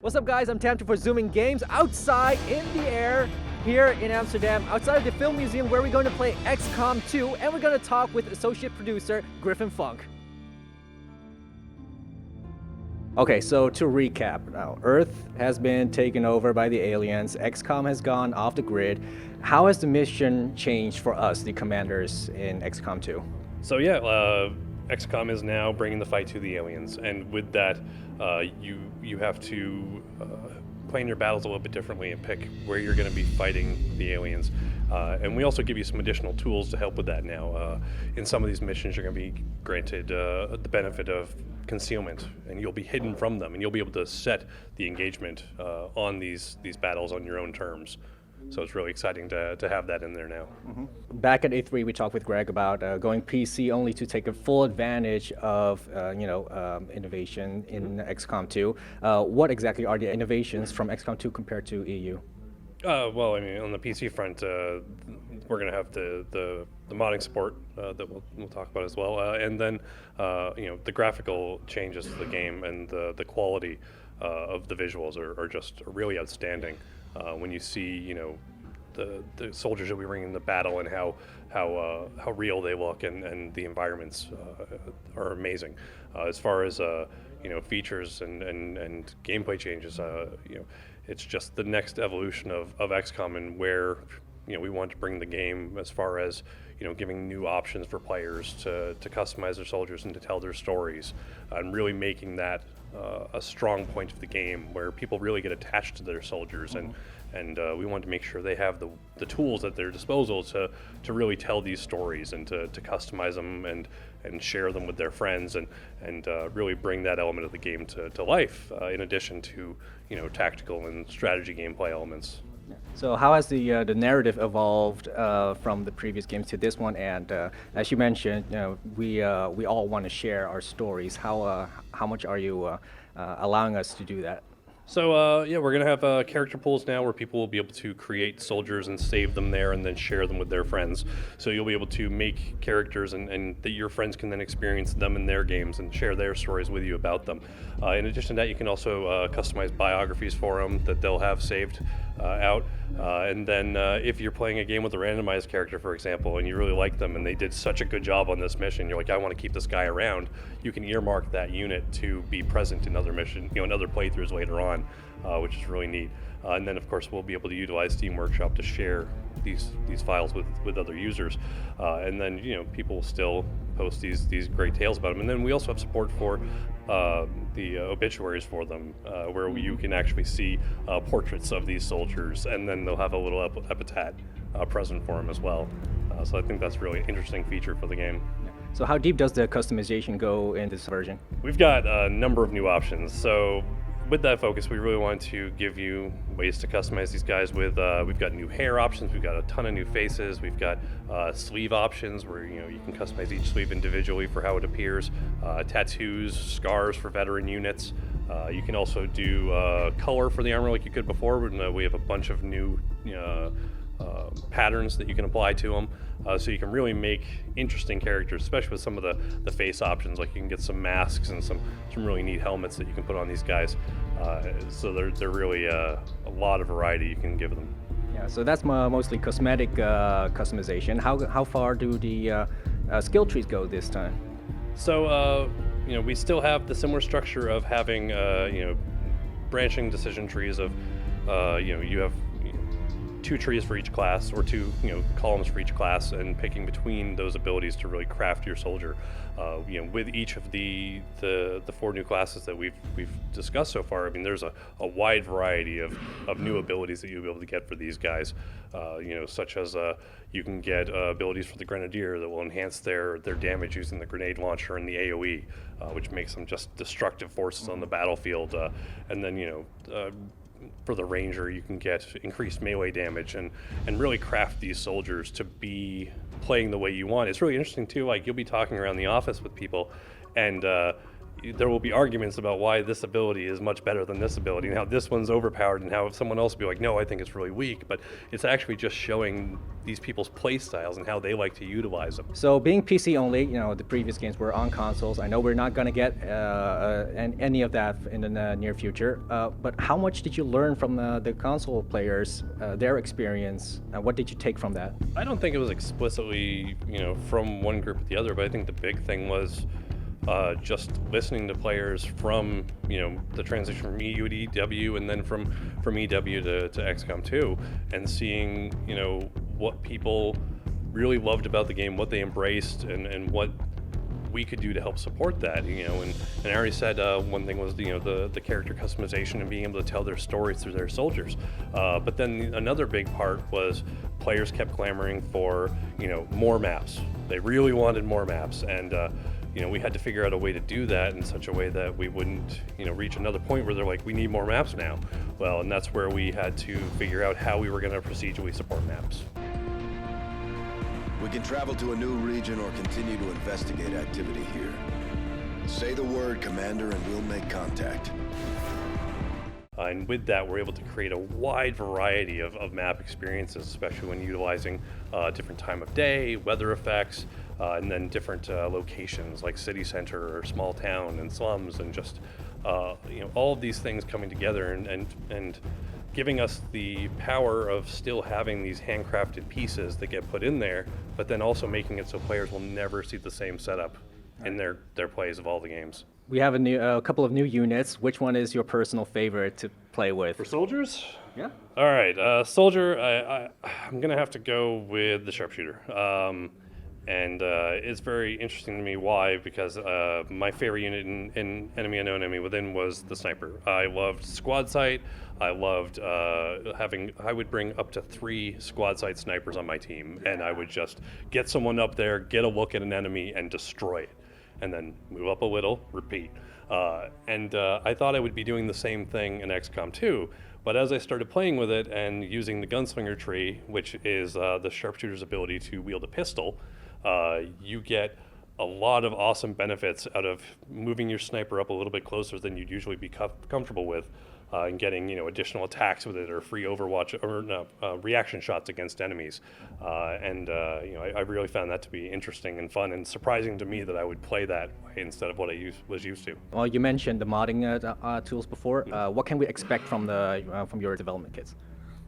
What's up, guys? I'm Tamter for Zoomin Games, outside in the air here in Amsterdam, outside of the film museum, where we're going to play XCOM2, and we're going to talk with associate producer Griffin Funk. Okay, so to recap, now Earth has been taken over by the aliens, XCOM has gone off the grid. How has the mission changed for us, the commanders in XCOM2? So XCOM is now bringing the fight to the aliens, and with that, you have to plan your battles a little bit differently and pick where you're going to be fighting the aliens. And we also give you some additional tools to help with that now. In some of these missions, you're going to be granted the benefit of concealment, and you'll be hidden from them, and you'll be able to set the engagement on these battles on your own terms. So it's really exciting to have that in there now. Mm-hmm. Back at A3, we talked with Greg about going PC only to take a full advantage of innovation in XCOM2. What exactly are the innovations from XCOM2 compared to EU? Well, I mean, on the PC front, we're going to have the modding support that we'll talk about as well, and then the graphical changes to the game and the quality of the visuals are just really outstanding. When you see, the soldiers that we bring in the battle and how real they look, and the environments are amazing. As far as features and gameplay changes, it's just the next evolution of XCOM, and where we want to bring the game as far as giving new options for players to customize their soldiers and to tell their stories, and really making that a strong point of the game where people really get attached to their soldiers, and we want to make sure they have the tools at their disposal to really tell these stories and to customize them and share them with their friends, and really bring that element of the game to life, in addition to tactical and strategy gameplay elements. So how has the narrative evolved from the previous games to this one? And as you mentioned, we all want to share our stories. How much are you allowing us to do that? So we're going to have character pools now where people will be able to create soldiers and save them there and then share them with their friends. So you'll be able to make characters and that your friends can then experience them in their games and share their stories with you about them. In addition to that, you can also customize biographies for them that they'll have saved out. And then if you're playing a game with a randomized character, for example, and you really like them and they did such a good job on this mission, you're like, I want to keep this guy around, you can earmark that unit to be present in other missions, in other playthroughs later on, which is really neat. And then, of course, we'll be able to utilize Steam Workshop to share these files with other users. And then, people will still post these great tales about them. And then we also have support for the obituaries for them, where you can actually see portraits of these soldiers, and then they'll have a little epitaph present for them as well. So I think that's a really interesting feature for the game. So how deep does the customization go in this version? We've got a number of new options. So with that focus, we really want to give you ways to customize these guys with, we've got new hair options, we've got a ton of new faces, we've got sleeve options where you can customize each sleeve individually for how it appears, tattoos, scars for veteran units. You can also do color for the armor like you could before. We have a bunch of new patterns that you can apply to them, so you can really make interesting characters, especially with some of the face options. Like you can get some masks and some really neat helmets that you can put on these guys. So they're really a lot of variety you can give them. Yeah, so that's mostly cosmetic customization. How far do the skill trees go this time? So we still have the similar structure of having branching decision trees of you have 2 trees for each class, or 2 columns for each class, and picking between those abilities to really craft your soldier. With each of the 4 new classes that we've discussed so far, I mean, there's a wide variety of new abilities that you'll be able to get for these guys. Such as you can get abilities for the Grenadier that will enhance their damage using the grenade launcher and the AoE, which makes them just destructive forces on the battlefield. And then for the Ranger, you can get increased melee damage and really craft these soldiers to be playing the way you want. It's really interesting too, like you'll be talking around the office with people, and there will be arguments about why this ability is much better than this ability, and how this one's overpowered, and how someone else will be like, no, I think it's really weak. But it's actually just showing these people's play styles and how they like to utilize them. So being PC only, the previous games were on consoles. I know we're not going to get any of that in the near future. But how much did you learn from the console players, their experience? What did you take from that? I don't think it was explicitly, from one group to the other, but I think the big thing was just listening to players from, the transition from EU to EW, and then from EW to XCOM2, and seeing, what people really loved about the game, what they embraced, and what we could do to help support that, and I already said one thing was, the character customization and being able to tell their stories through their soldiers. But then another big part was players kept clamoring for, more maps. They really wanted more maps, and we had to figure out a way to do that in such a way that we wouldn't, reach another point where they're like, we need more maps now. Well, and that's where we had to figure out how we were going to procedurally support maps. We can travel to a new region or continue to investigate activity here. Say the word, Commander, and we'll make contact. And with that, we're able to create a wide variety of map experiences, especially when utilizing different time of day, weather effects, and then different locations like city center or small town and slums, and just all of these things coming together and giving us the power of still having these handcrafted pieces that get put in there, but then also making it so players will never see the same setup in their plays of all the games. We have a couple of new units. Which one is your personal favorite to play with? For soldiers? Yeah. All right, soldier, I'm going to have to go with the sharpshooter. And it's very interesting to me. Why? Because my favorite unit in Enemy Unknown Enemy Within was the sniper. I loved squad sight. I loved I would bring up to 3 squad sight snipers on my team, and I would just get someone up there, get a look at an enemy, and destroy it. And then move up a little, repeat. And I thought I would be doing the same thing in XCOM2, but as I started playing with it and using the gunslinger tree, which is the sharpshooter's ability to wield a pistol, you get a lot of awesome benefits out of moving your sniper up a little bit closer than you'd usually be comfortable with, and getting additional attacks with it, or free overwatch or reaction shots against enemies. I really found that to be interesting and fun, and surprising to me that I would play that way instead of what I was used to. Well, you mentioned the modding tools before. What can we expect from your development kits?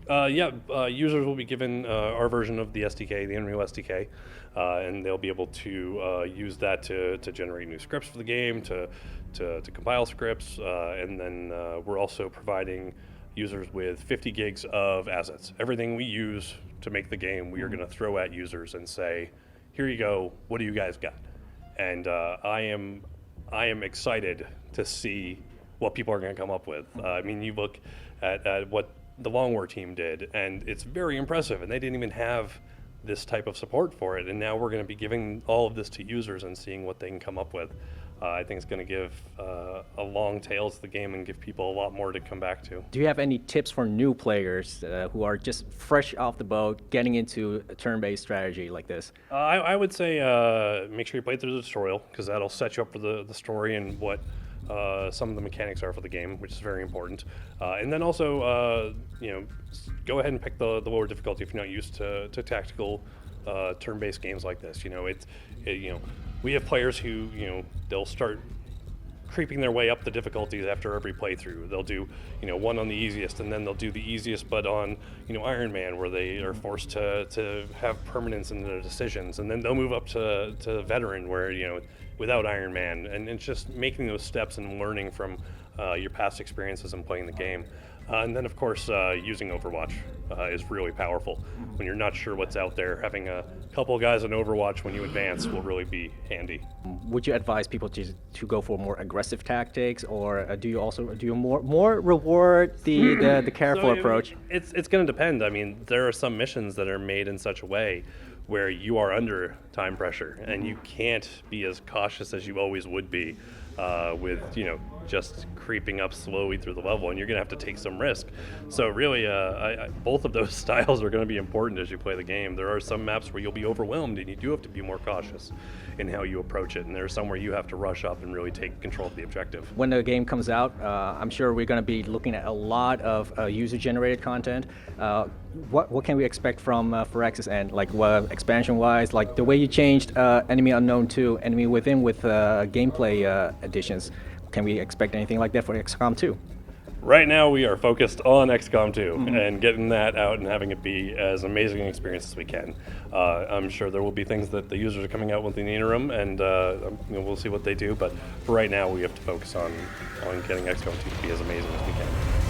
Users will be given our version of the SDK, the Unreal SDK, and they'll be able to use that to generate new scripts for the game, to compile scripts, and then we're also providing users with 50 gigs of assets. Everything we use to make the game, we are going to throw at users and say, here you go, what do you guys got? And I am excited to see what people are going to come up with. You look at what the Long War team did, and it's very impressive, and they didn't even have this type of support for it, and now we're going to be giving all of this to users and seeing what they can come up with. I think it's going to give a long tail to the game and give people a lot more to come back to. Do you have any tips for new players who are just fresh off the boat, getting into a turn-based strategy like this? I would say make sure you play through the tutorial, because that'll set you up for the story and what some of the mechanics are for the game, which is very important. And then also, go ahead and pick the lower difficulty if you're not used to tactical turn-based games like this. We have players who, they'll start creeping their way up the difficulties after every playthrough. They'll do, one on the easiest, and then they'll do the easiest but on, Iron Man, where they are forced to have permanence in their decisions, and then they'll move up to Veteran, where, without Iron Man, and it's just making those steps and learning from your past experiences and playing the game. And then, of course, using Overwatch is really powerful. When you're not sure what's out there, having a couple guys in Overwatch when you advance will really be handy. Would you advise people to go for more aggressive tactics, or do you more reward the careful approach? It's going to depend. There are some missions that are made in such a way where you are under time pressure, and you can't be as cautious as you always would be with just creeping up slowly through the level, and you're going to have to take some risk. So really, both of those styles are going to be important as you play the game. There are some maps where you'll be overwhelmed, and you do have to be more cautious in how you approach it, and there are some where you have to rush up and really take control of the objective. When the game comes out, I'm sure we're going to be looking at a lot of user-generated content. What can we expect from FIRAXIS, and like expansion-wise, like the way you changed Enemy Unknown 2, Enemy Within with gameplay additions? Can we expect anything like that for XCOM 2? Right now, we are focused on XCOM2 and getting that out and having it be as amazing an experience as we can. I'm sure there will be things that the users are coming out with in the interim, and we'll see what they do. But for right now, we have to focus on getting XCOM2 to be as amazing as we can.